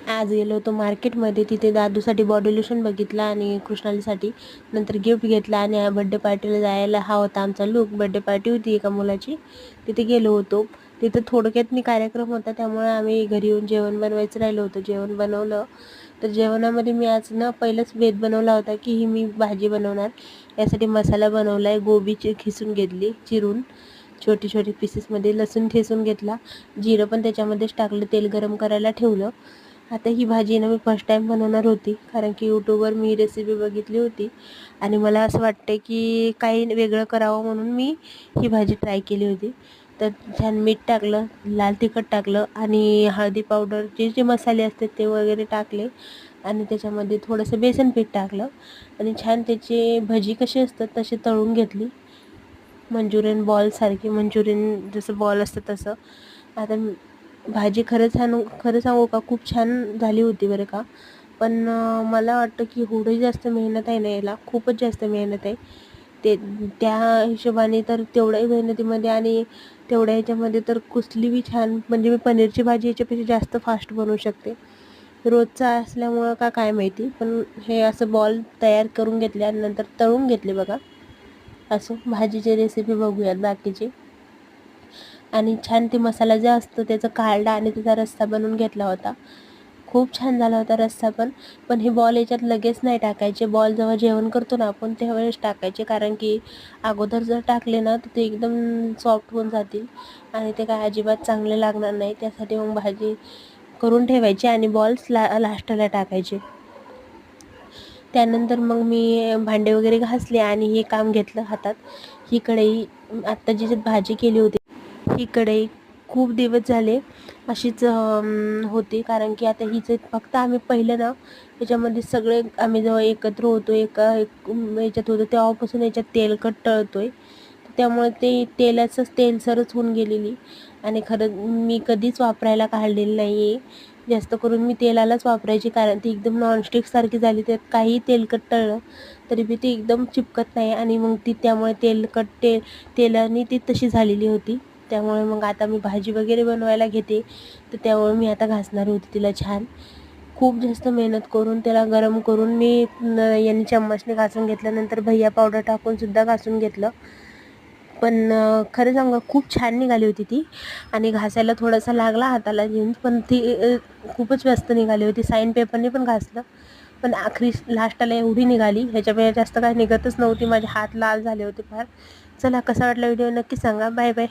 आज गेलो होतो मार्केटमध्ये, तिथे दादूसाठी बॉडी लोशन बघितला आणि कृष्णालीसाठी. नंतर गिफ्ट घेतला आणि बड्डे पार्टीला जायला हा होता आमचा लूक. बड्डे पार्टी होती एका मुलाची, तिथे गेलो होतो. तिथं थोडक्यात कार्यक्रम होता, त्यामुळे आम्ही घरी येऊन जेवण बनवायचं राहिलं होतं. जेवण बनवलं. तर जेवणामध्ये मी आज पहिलंच बेत बनवला होता की ही मी भाजी बनवणार. यासाठी मसाला बनवला आहे. गोबीची खिसून घेतली चिरून, छोटी छोटी पीसेसमध्ये. लसूण ठेचून घेतला, जिरं पण त्याच्यामध्येच टाकलं, तेल गरम करायला ठेवलं. आता ही भाजी मी फर्स्ट टाईम बनवणार होती, कारण की यूट्यूबवर मी रेसिपी बघितली होती आणि मला असं वाटतं की काही वेगळं करावं म्हणून मी ही भाजी ट्राय केली होती. तर छान मीठ टाकलं, लाल तिखट टाकलं आणि हळदी पावडर, जे जे मसाले असतात ते वगैरे टाकले आणि त्याच्यामध्ये थोडंसं बेसन पीठ टाकलं आणि छान त्याची भजी कशी असतात तशी तळून घेतली, मंचुरियन बॉलसारखी. मंचुरियन जसं बॉल असतं तसं. आता भाजी खरं सांगू का, खूप छान झाली होती बरं का. पण मला वाटतं की एवढी जास्त मेहनत आहे ना याला, खूपच जास्त मेहनत आहे. त्या हिशोबाने तर तेवढ्याही मेहनतीमध्ये आणि तेवढ्या ह्याच्यामध्ये तर कुठली बी छान, म्हणजे मी पनीरची भाजी याच्यापेक्षा जास्त फास्ट बनवू शकते. रोजचा असल्यामुळं का काय माहिती, पण हे असं बॉल तयार करून घेतले आणि नंतर तळून घेतले बघा. असं भाजीची रेसिपी बघूयात बाकीची. आणि छान ते मसाला जे असतो त्याचं काढला आणि त्याचा रस्सा बनवून घेतला होता. खूप छान झाला होता रस्सा पण. पण हे बॉल याच्यात लगेच नाही टाकायचे. बॉल जेव्हा जेवण करतो ना आपण त्यावेळेस टाकायचे, कारण की अगोदर जर टाकले ना तर ते एकदम सॉफ्ट होऊन जातील आणि ते काय अजिबात चांगले लागणार नाही. त्यासाठी मग भाजी करून ठेवायची आणि बॉल्स लास्टला टाकायचे. त्यानंतर मग मी भांडे वगैरे घासले आणि हे काम घेतलं हातात. ही कढई, आत्ता जी भाजी केली होती ही कढई खूप दिवस झाले अशीच होती, कारण की आता हिचं फक्त आम्ही पहिलं ना याच्यामध्ये सगळे आम्ही जेव्हा एकत्र होतो याच्यात होतो तेव्हापासून याच्यात तेलकट तळतोय, त्यामुळे ते तेलाचंच तेलसरच होऊन गेलेली. आणि खरं मी कधीच वापरायला काढलेली नाही आहे. जास्त करून मी तेलालाच वापरायची, कारण ती एकदम नॉनस्टिकसारखी झाली. त्यात काही तेलकट तळलं तरी बी ती एकदम चिपकत नाही आणि मग ती त्यामुळे तेलाने ती तशी झालेली होती. त्यामुळे मग आता मी भाजी वगैरे बनवायला घेते, तर त्यामुळे मी आता घासणार होती तिला छान. खूप जास्त मेहनत करून त्याला गरम करून मी यांनी चम्मचने घासून घेतल्यानंतर भैया पावडर टाकूनसुद्धा घासून घेतलं. पण खरं सांगू खूप छान निघाली होती ती. आणि घासायला थोडासा लागला हाताला घेऊन, पण ती खूपच व्यस्त निघाली होती. साईन पेपरने पण घासलं, पण आखरी लास्टला एवढी निघाली, ह्याच्यापेक्षा जास्त काय निघतच नव्हती. माझे हात लाल झाले होते फार. चला, कसा वाटला व्हिडिओ नक्की सांगा. Bye bye.